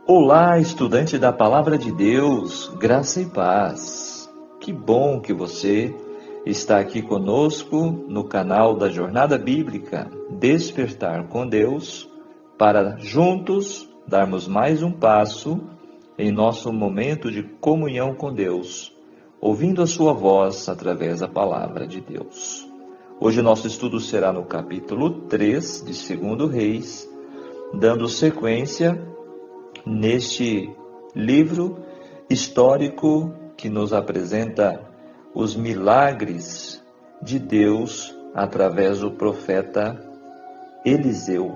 Olá, estudante da Palavra de Deus, graça e paz. Que bom que você está aqui conosco no canal da Jornada Bíblica Despertar com Deus, para juntos darmos mais um passo em nosso momento de comunhão com Deus, ouvindo a sua voz através da Palavra de Deus. Hoje nosso estudo será no capítulo 3 de 2 Reis, dando sequência neste livro histórico que nos apresenta os milagres de Deus através do profeta Eliseu.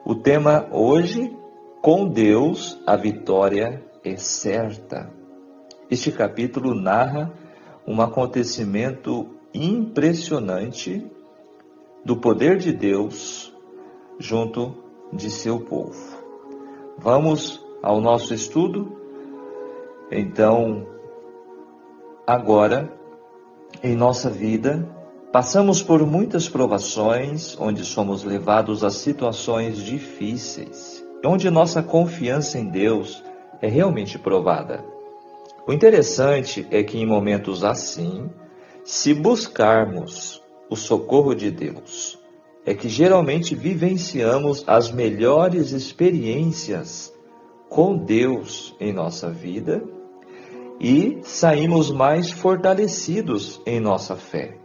O tema hoje: com Deus a vitória é certa. Este capítulo narra um acontecimento impressionante do poder de Deus junto de seu povo. Vamos ao nosso estudo. Então, agora, em nossa vida, passamos por muitas provações, onde somos levados a situações difíceis, onde nossa confiança em Deus é realmente provada. O interessante é que em momentos assim, se buscarmos o socorro de Deus, é que geralmente vivenciamos as melhores experiências com Deus em nossa vida e saímos mais fortalecidos em nossa fé.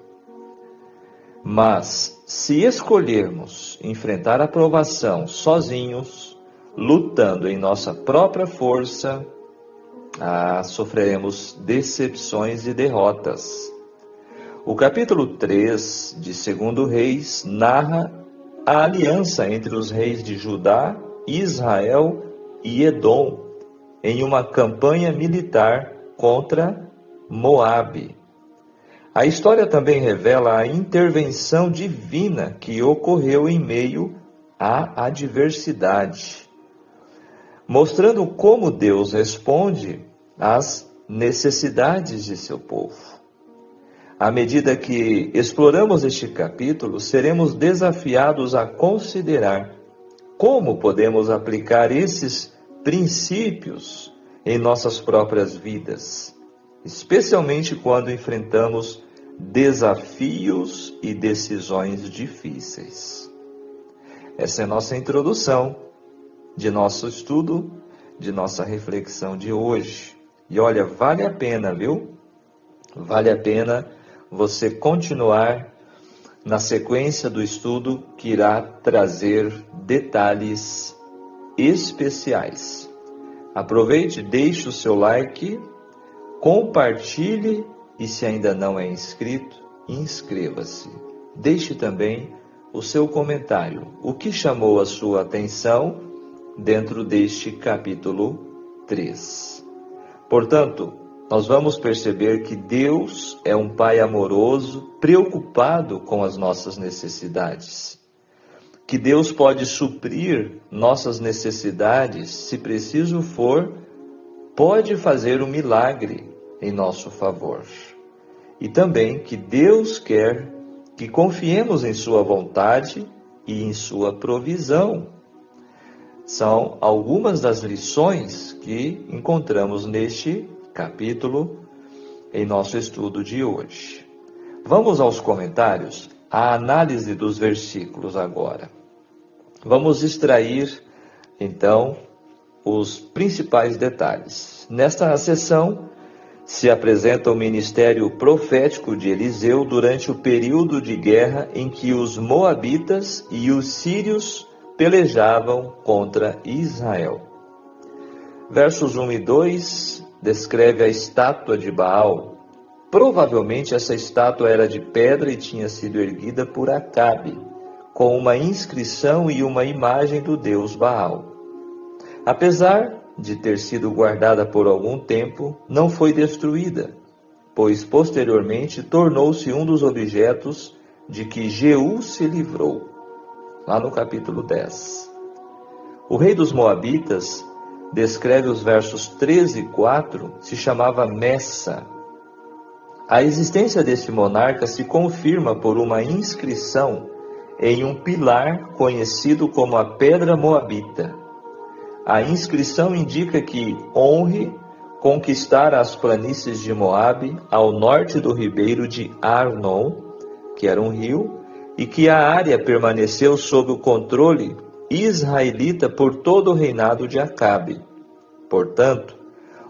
Mas, se escolhermos enfrentar a provação sozinhos, lutando em nossa própria força, sofreremos decepções e derrotas. O capítulo 3 de 2 Reis narra a aliança entre os reis de Judá, Israel e Edom em uma campanha militar contra Moabe. A história também revela a intervenção divina que ocorreu em meio à adversidade, mostrando como Deus responde às necessidades de seu povo. À medida que exploramos este capítulo, seremos desafiados a considerar como podemos aplicar esses princípios em nossas próprias vidas, especialmente quando enfrentamos desafios e decisões difíceis. Essa é a nossa introdução de nosso estudo, de nossa reflexão de hoje. E olha, vale a pena, viu? Vale a pena você continuar na sequência do estudo, que irá trazer detalhes especiais. Aproveite, deixe o seu like, compartilhe e, se ainda não é inscrito, inscreva-se. Deixe também o seu comentário. O que chamou a sua atenção dentro deste capítulo 3? Portanto, nós vamos perceber que Deus é um Pai amoroso, preocupado com as nossas necessidades. Que Deus pode suprir nossas necessidades, se preciso for, pode fazer um milagre em nosso favor. E também que Deus quer que confiemos em sua vontade e em sua provisão. São algumas das lições que encontramos neste capítulo em nosso estudo de hoje. Vamos aos comentários, a análise dos versículos agora. Vamos extrair, então, os principais detalhes. Nesta sessão, se apresenta o ministério profético de Eliseu durante o período de guerra em que os moabitas e os sírios pelejavam contra Israel. Versos 1 e 2 descreve a estátua de Baal. Provavelmente essa estátua era de pedra e tinha sido erguida por Acabe, com uma inscrição e uma imagem do deus Baal. Apesar de ter sido guardada por algum tempo, não foi destruída, pois posteriormente tornou-se um dos objetos de que Jeú se livrou, lá no capítulo 10. O rei dos Moabitas descreve os versos 13 e 4, se chamava Messa. A existência deste monarca se confirma por uma inscrição em um pilar conhecido como a Pedra Moabita. a inscrição indica que honre conquistar as planícies de Moabe ao norte do ribeiro de Arnon, que era um rio, e que a área permaneceu sob o controle israelita por todo o reinado de Acabe. Portanto,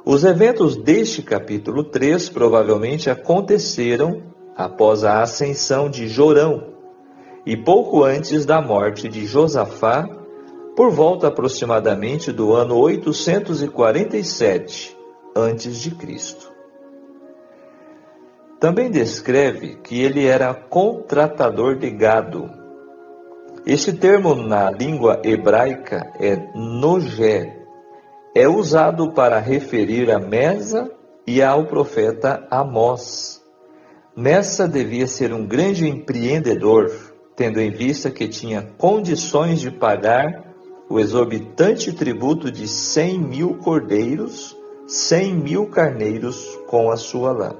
os eventos deste capítulo 3 provavelmente aconteceram após a ascensão de Jorão e pouco antes da morte de Josafá, por volta aproximadamente do ano 847 a.C. Também descreve que ele era contratador de gado. Este termo na língua hebraica é nogé. É usado para referir a Mesa e ao profeta Amós. Messa devia ser um grande empreendedor, tendo em vista que tinha condições de pagar o exorbitante tributo de 100.000 cordeiros, 100.000 carneiros com a sua lã.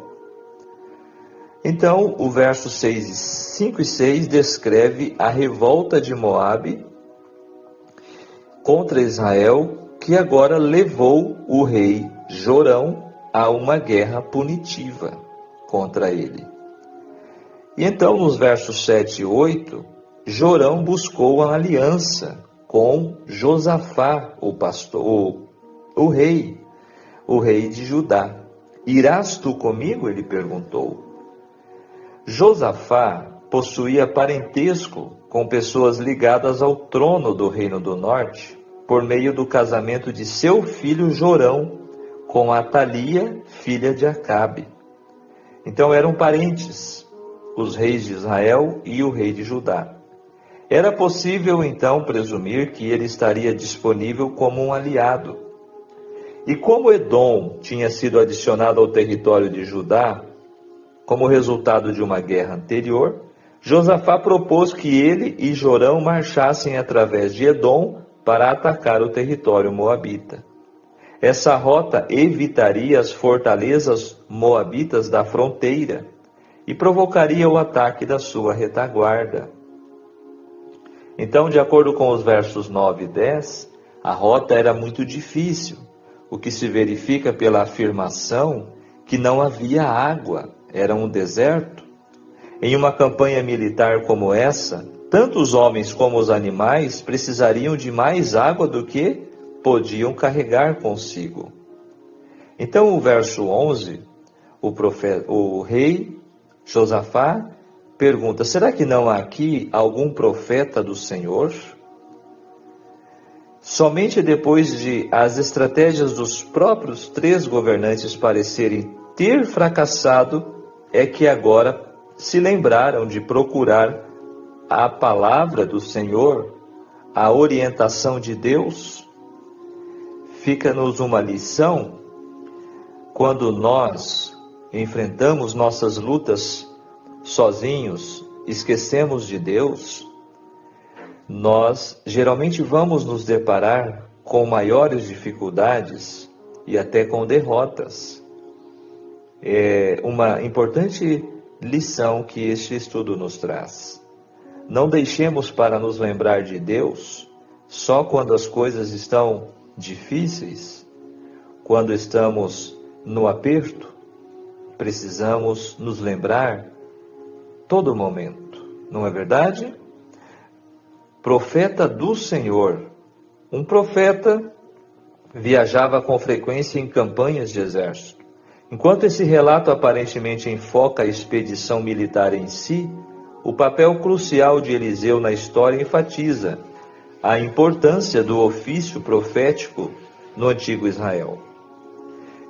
Então, o verso 5 e 6 descreve a revolta de Moabe contra Israel, que agora levou o rei Jorão a uma guerra punitiva contra ele. E então, nos versos 7 e 8, Jorão buscou a aliança com Josafá, o rei de Judá. Irás tu comigo? Ele perguntou. Josafá possuía parentesco com pessoas ligadas ao trono do Reino do Norte, por meio do casamento de seu filho Jorão com Atalia, filha de Acabe. Então eram parentes, os reis de Israel e o rei de Judá. Era possível então presumir que ele estaria disponível como um aliado. E como Edom tinha sido adicionado ao território de Judá, como resultado de uma guerra anterior, Josafá propôs que ele e Jorão marchassem através de Edom para atacar o território moabita. Essa rota evitaria as fortalezas moabitas da fronteira e provocaria o ataque da sua retaguarda. Então, de acordo com os versos 9 e 10, a rota era muito difícil, o que se verifica pela afirmação que não havia água, era um deserto. Em uma campanha militar como essa, tanto os homens como os animais precisariam de mais água do que podiam carregar consigo. Então, o verso 11, o rei Josafá pergunta: será que não há aqui algum profeta do Senhor? Somente depois de as estratégias dos próprios 3 governantes parecerem ter fracassado, é que agora se lembraram de procurar a palavra do Senhor, a orientação de Deus. Fica-nos uma lição quando nós enfrentamos nossas lutas sozinhos, esquecemos de Deus, nós geralmente vamos nos deparar com maiores dificuldades e até com derrotas. É uma importante lição que este estudo nos traz. Não deixemos para nos lembrar de Deus só quando as coisas estão difíceis, quando estamos no aperto. Precisamos nos lembrar todo momento, não é verdade? Profeta do Senhor. Um profeta viajava com frequência em campanhas de exército. Enquanto esse relato aparentemente enfoca a expedição militar em si, o papel crucial de Eliseu na história enfatiza a importância do ofício profético no antigo Israel.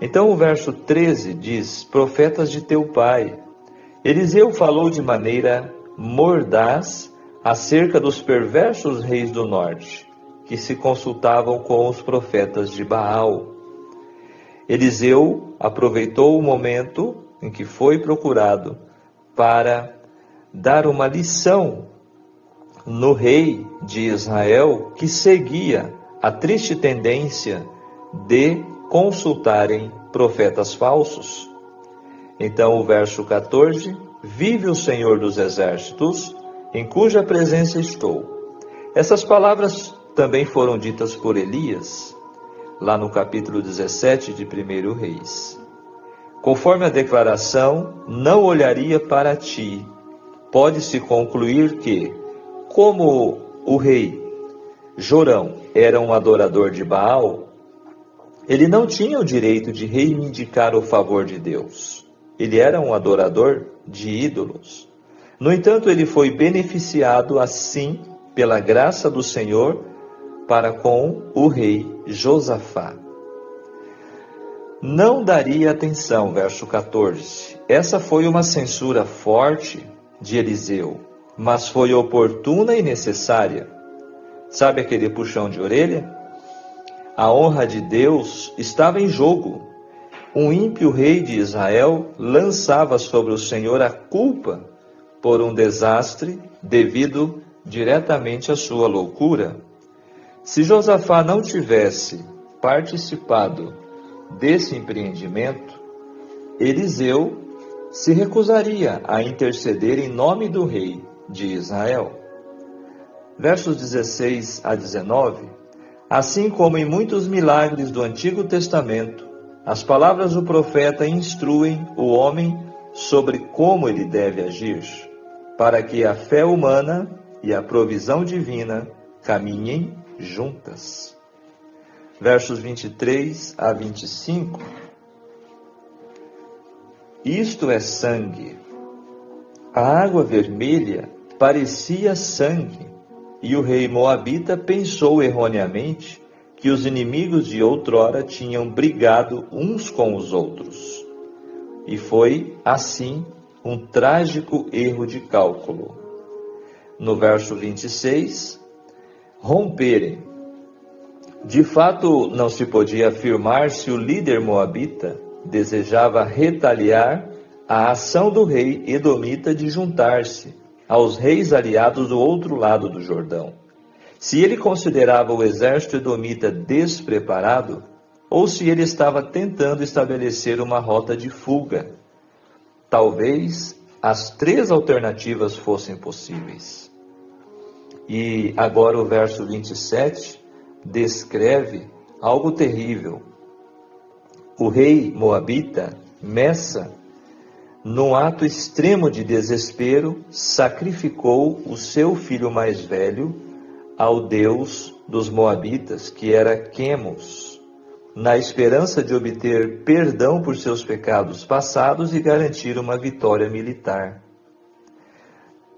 Então o verso 13 diz: profetas de teu pai. Eliseu falou de maneira mordaz acerca dos perversos reis do norte, que se consultavam com os profetas de Baal. Eliseu aproveitou o momento em que foi procurado para dar uma lição no rei de Israel, que seguia a triste tendência de consultarem profetas falsos. Então o verso 14: vive o Senhor dos exércitos, em cuja presença estou. Essas palavras também foram ditas por Elias, lá no capítulo 17 de 1 Reis. Conforme a declaração, não olharia para ti. Pode-se concluir que, como o rei Jorão era um adorador de Baal, ele não tinha o direito de reivindicar o favor de Deus. Ele era um adorador de ídolos. No entanto, ele foi beneficiado assim pela graça do Senhor para com o rei Josafá. Não daria atenção, verso 14. Essa foi uma censura forte de Eliseu, mas foi oportuna e necessária. Sabe aquele puxão de orelha? A honra de Deus estava em jogo. Um ímpio rei de Israel lançava sobre o Senhor a culpa por um desastre devido diretamente à sua loucura. Se Josafá não tivesse participado desse empreendimento, Eliseu se recusaria a interceder em nome do rei de Israel. Versos 16 a 19. Assim como em muitos milagres do Antigo Testamento, as palavras do profeta instruem o homem sobre como ele deve agir, para que a fé humana e a provisão divina caminhem juntas. Versos 23 a 25. Isto é sangue. A água vermelha parecia sangue, e o rei moabita pensou erroneamente que os inimigos de outrora tinham brigado uns com os outros. E foi, assim, um trágico erro de cálculo. No verso 26, romperem. De fato, não se podia afirmar se o líder moabita desejava retaliar a ação do rei edomita de juntar-se aos reis aliados do outro lado do Jordão. Se ele considerava o exército edomita despreparado, ou se ele estava tentando estabelecer uma rota de fuga. Talvez as três alternativas fossem possíveis. E agora o verso 27 descreve algo terrível. O rei moabita, Messa, num ato extremo de desespero, sacrificou o seu filho mais velho ao deus dos moabitas, que era Quemos, na esperança de obter perdão por seus pecados passados e garantir uma vitória militar.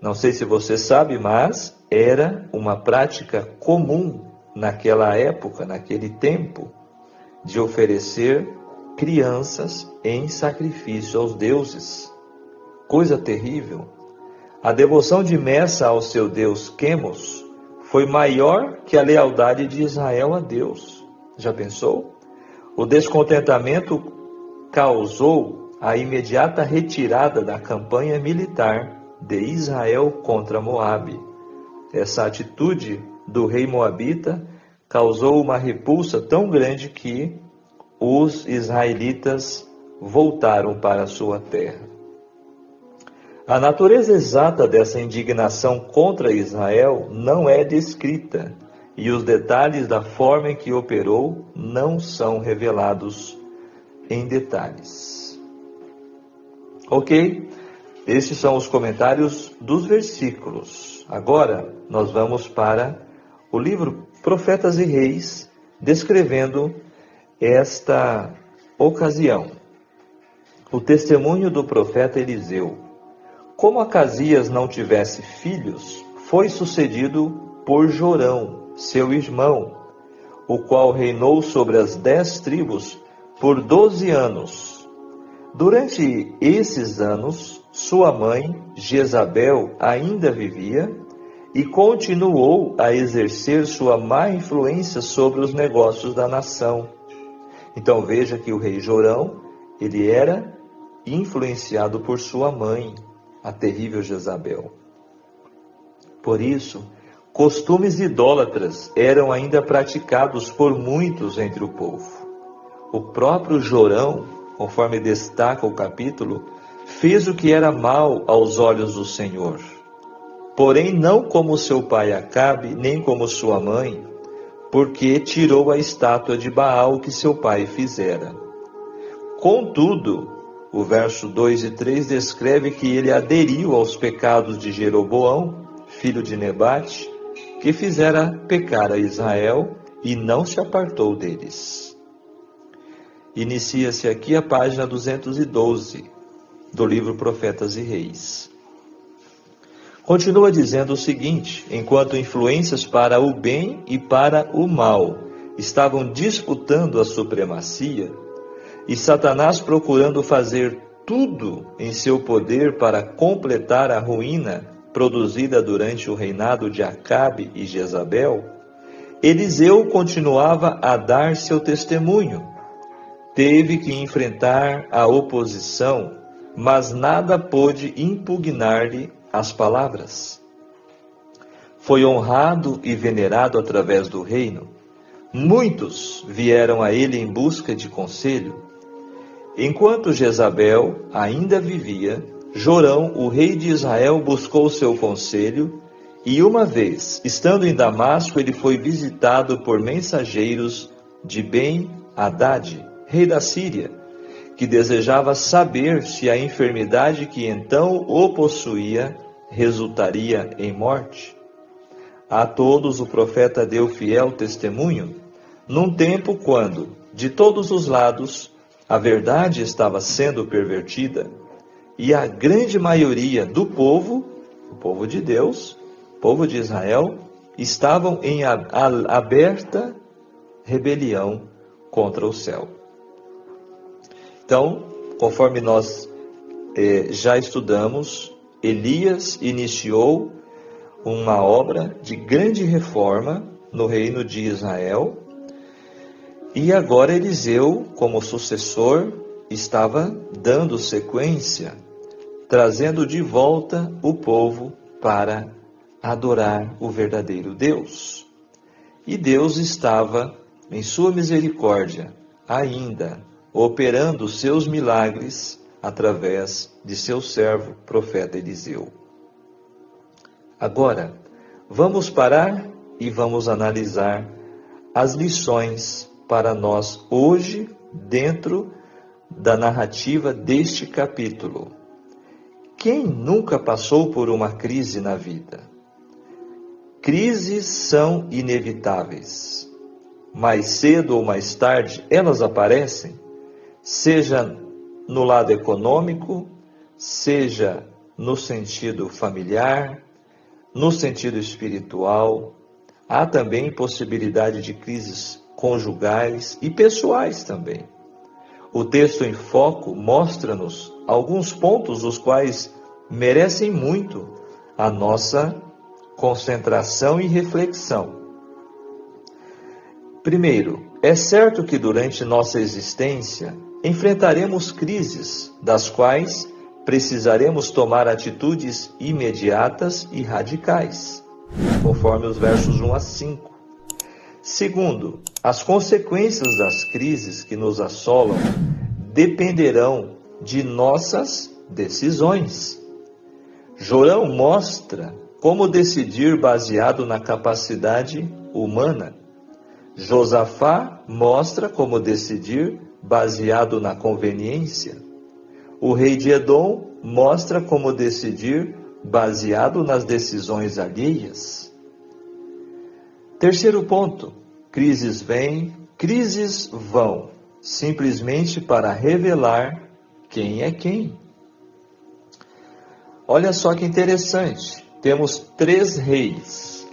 Não sei se você sabe, mas era uma prática comum naquela época, naquele tempo, de oferecer crianças em sacrifício aos deuses. Coisa terrível. A devoção de Messa ao seu deus Quemos foi maior que a lealdade de Israel a Deus. Já pensou? O descontentamento causou a imediata retirada da campanha militar de Israel contra Moabe. Essa atitude do rei moabita causou uma repulsa tão grande que os israelitas voltaram para a sua terra. A natureza exata dessa indignação contra Israel não é descrita, e os detalhes da forma em que operou não são revelados em detalhes. Ok? Esses são os comentários dos versículos. Agora nós vamos para o livro Profetas e Reis, descrevendo esta ocasião. O testemunho do profeta Eliseu. Como Acasias não tivesse filhos, foi sucedido por Jorão, seu irmão, o qual reinou sobre as 10 tribos por 12 anos. Durante esses anos, sua mãe, Jezabel, ainda vivia e continuou a exercer sua má influência sobre os negócios da nação. Então veja que o rei Jorão, ele era influenciado por sua mãe, a terrível Jezabel. Por isso, costumes idólatras eram ainda praticados por muitos entre o povo. O próprio Jorão, conforme destaca o capítulo, fez o que era mal aos olhos do Senhor. Porém, não como seu pai Acabe, nem como sua mãe, porque tirou a estátua de Baal que seu pai fizera. Contudo, o verso 2 e 3 descreve que ele aderiu aos pecados de Jeroboão, filho de Nebate, que fizera pecar a Israel e não se apartou deles. Inicia-se aqui a página 212 do livro Profetas e Reis. Continua dizendo o seguinte: enquanto influências para o bem e para o mal estavam disputando a supremacia, e Satanás procurando fazer tudo em seu poder para completar a ruína produzida durante o reinado de Acabe e Jezabel, Eliseu continuava a dar seu testemunho. Teve que enfrentar a oposição, mas nada pôde impugnar-lhe as palavras. Foi honrado e venerado através do reino. Muitos vieram a ele em busca de conselho. Enquanto Jezabel ainda vivia, Jorão, o rei de Israel, buscou seu conselho, e uma vez, estando em Damasco, ele foi visitado por mensageiros de Ben-Hadad, rei da Síria, que desejava saber se a enfermidade que então o possuía resultaria em morte. A todos o profeta deu fiel testemunho, num tempo quando, de todos os lados, a verdade estava sendo pervertida, e a grande maioria do povo, o povo de Deus, o povo de Israel, estavam em aberta rebelião contra o céu. Então, conforme nós já estudamos, Elias iniciou uma obra de grande reforma no reino de Israel, e agora Eliseu, como sucessor, estava dando sequência, trazendo de volta o povo para adorar o verdadeiro Deus. E Deus estava, em sua misericórdia, ainda operando seus milagres através de seu servo, profeta Eliseu. Agora, vamos parar e vamos analisar as lições para nós hoje, dentro da narrativa deste capítulo. Quem nunca passou por uma crise na vida? Crises são inevitáveis. Mais cedo ou mais tarde, elas aparecem, seja no lado econômico, seja no sentido familiar, no sentido espiritual. Há também possibilidade de crises conjugais e pessoais também. O texto em foco mostra-nos alguns pontos os quais merecem muito a nossa concentração e reflexão. Primeiro, é certo que durante nossa existência enfrentaremos crises, das quais precisaremos tomar atitudes imediatas e radicais, conforme os versos 1 a 5. Segundo, as consequências das crises que nos assolam dependerão de nossas decisões. Jorão mostra como decidir baseado na capacidade humana. Josafá mostra como decidir baseado na conveniência. O rei de Edom mostra como decidir baseado nas decisões alheias. Terceiro ponto: crises vêm, crises vão, simplesmente para revelar quem é quem. Olha só que interessante, temos 3 reis,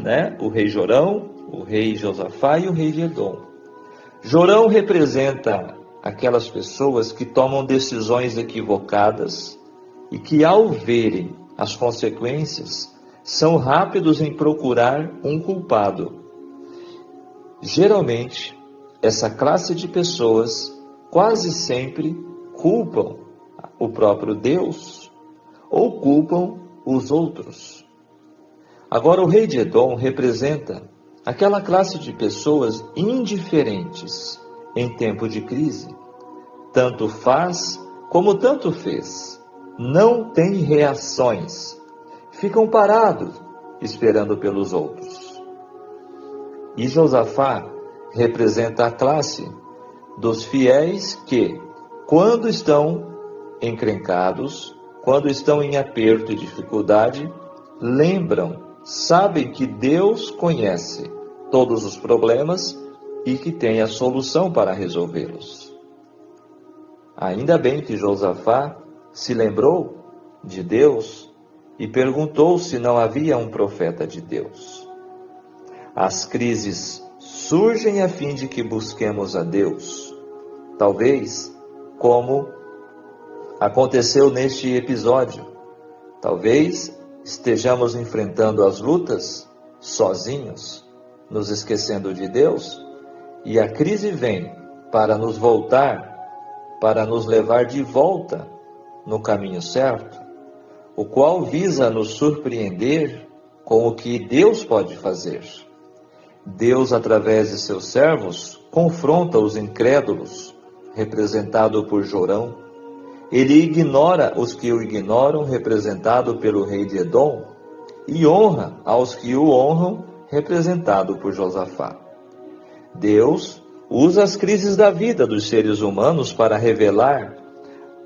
né? O rei Jorão, o rei Josafá e o rei de Edom. Jorão representa aquelas pessoas que tomam decisões equivocadas e que, ao verem as consequências, são rápidos em procurar um culpado. Geralmente, essa classe de pessoas quase sempre culpam o próprio Deus ou culpam os outros. Agora, o rei de Edom representa aquela classe de pessoas indiferentes em tempo de crise. Tanto faz como tanto fez. Não tem reações. Ficam parados, esperando pelos outros. E Josafá representa a classe dos fiéis que, quando estão encrencados, quando estão em aperto e dificuldade, lembram, sabem que Deus conhece todos os problemas e que tem a solução para resolvê-los. Ainda bem que Josafá se lembrou de Deus e perguntou se não havia um profeta de Deus. As crises surgem a fim de que busquemos a Deus. Talvez, como aconteceu neste episódio, talvez estejamos enfrentando as lutas sozinhos, nos esquecendo de Deus, e a crise vem para nos voltar, para nos levar de volta no caminho certo, o qual visa nos surpreender com o que Deus pode fazer. Deus, através de seus servos, confronta os incrédulos, representado por Jorão. Ele ignora os que o ignoram, representado pelo rei de Edom, e honra aos que o honram, representado por Josafá. Deus usa as crises da vida dos seres humanos para revelar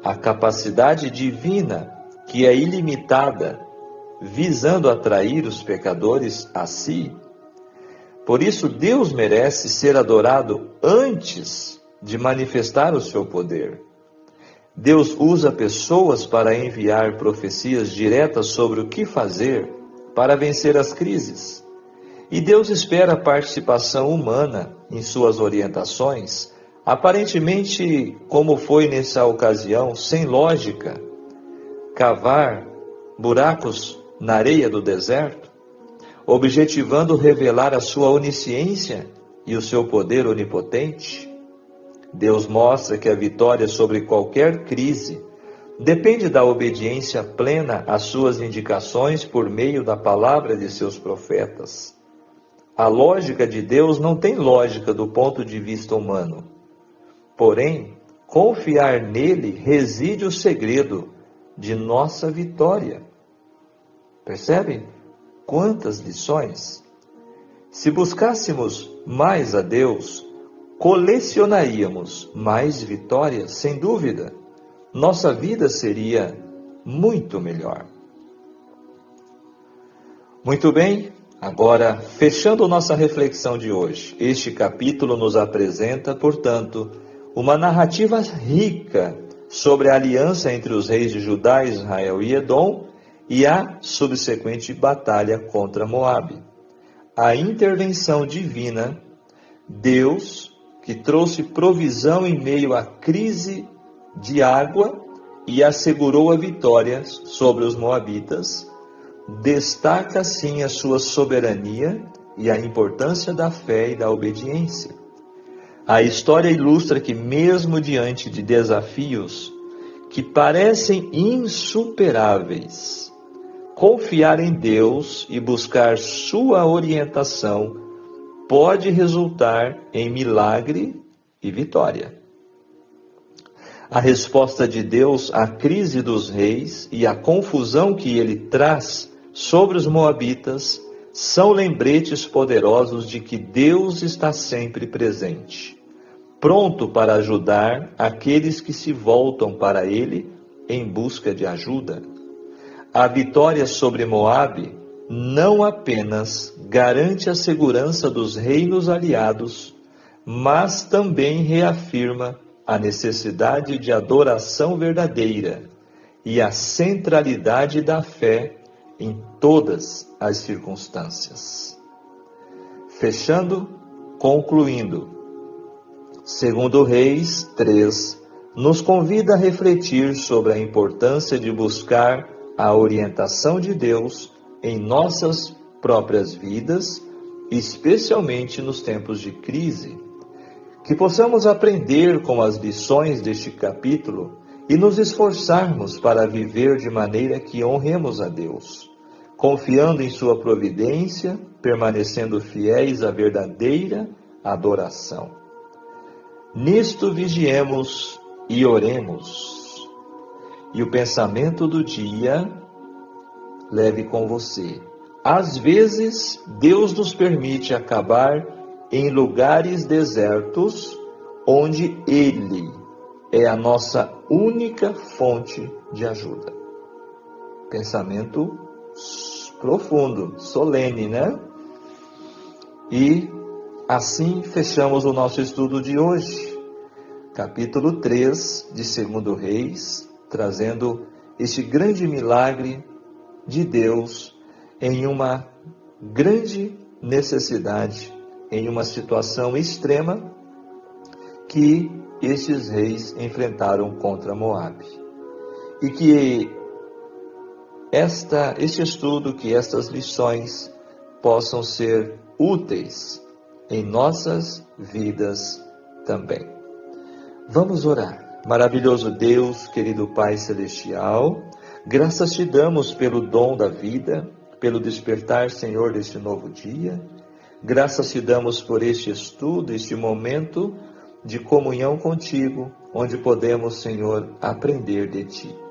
a capacidade divina, que é ilimitada, visando atrair os pecadores a si. Por isso, Deus merece ser adorado antes de manifestar o seu poder. Deus usa pessoas para enviar profecias diretas sobre o que fazer para vencer as crises. E Deus espera a participação humana em suas orientações, aparentemente, como foi nessa ocasião, sem lógica, cavar buracos na areia do deserto, objetivando revelar a sua onisciência e o seu poder onipotente. Deus mostra que a vitória sobre qualquer crise depende da obediência plena às suas indicações por meio da palavra de seus profetas. A lógica de Deus não tem lógica do ponto de vista humano. Porém, confiar nele reside o segredo de nossa vitória. Percebem? Quantas lições! Se buscássemos mais a Deus, colecionaríamos mais vitórias, sem dúvida. Nossa vida seria muito melhor. Muito bem, agora, fechando nossa reflexão de hoje, este capítulo nos apresenta, portanto, uma narrativa rica sobre a aliança entre os reis de Judá, Israel e Edom e a subsequente batalha contra Moabe. A intervenção divina, Deus, que trouxe provisão em meio à crise de água e assegurou a vitória sobre os moabitas, destaca sim a sua soberania e a importância da fé e da obediência. A história ilustra que mesmo diante de desafios que parecem insuperáveis, confiar em Deus e buscar sua orientação pode resultar em milagre e vitória. A resposta de Deus à crise dos reis e à confusão que ele traz sobre os moabitas são lembretes poderosos de que Deus está sempre presente, pronto para ajudar aqueles que se voltam para ele em busca de ajuda. A vitória sobre Moabe não apenas garante a segurança dos reinos aliados, mas também reafirma a necessidade de adoração verdadeira e a centralidade da fé em todas as circunstâncias. Fechando, concluindo, 2 Reis 3 nos convida a refletir sobre a importância de buscar a orientação de Deus em nossas próprias vidas, especialmente nos tempos de crise. Que possamos aprender com as lições deste capítulo e nos esforçarmos para viver de maneira que honremos a Deus, confiando em sua providência, permanecendo fiéis à verdadeira adoração. Nisto vigiemos e oremos. E o pensamento do dia, leve com você. Às vezes, Deus nos permite acabar em lugares desertos, onde Ele é a nossa única fonte de ajuda. Pensamento profundo, solene, né? E assim fechamos o nosso estudo de hoje, capítulo 3 de 2 Reis, trazendo este grande milagre de Deus em uma grande necessidade, em uma situação extrema que estes reis enfrentaram contra Moabe. E que este estudo, que estas lições possam ser úteis em nossas vidas também. Vamos orar. Maravilhoso Deus, querido Pai Celestial, graças te damos pelo dom da vida, pelo despertar, Senhor, deste novo dia. Graças te damos por este estudo, este momento de comunhão contigo, onde podemos, Senhor, aprender de ti.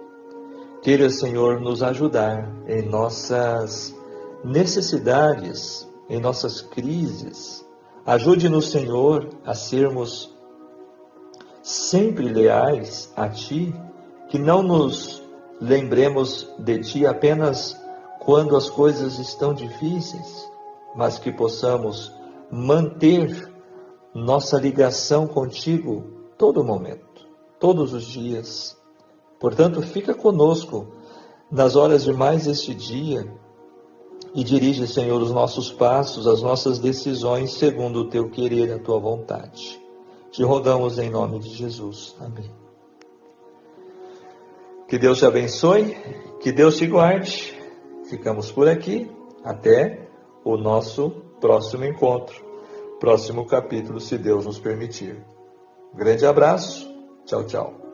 Queira, Senhor, nos ajudar em nossas necessidades, em nossas crises. Ajude-nos, Senhor, a sermos sempre leais a ti, que não nos lembremos de ti apenas quando as coisas estão difíceis, mas que possamos manter nossa ligação contigo todo momento, todos os dias. Portanto, fica conosco nas horas de mais este dia e dirige, Senhor, os nossos passos, as nossas decisões segundo o teu querer e a tua vontade. Te rogamos em nome de Jesus. Amém. Que Deus te abençoe, que Deus te guarde. Ficamos por aqui. Até o nosso próximo encontro, próximo capítulo, se Deus nos permitir. Um grande abraço. Tchau, tchau.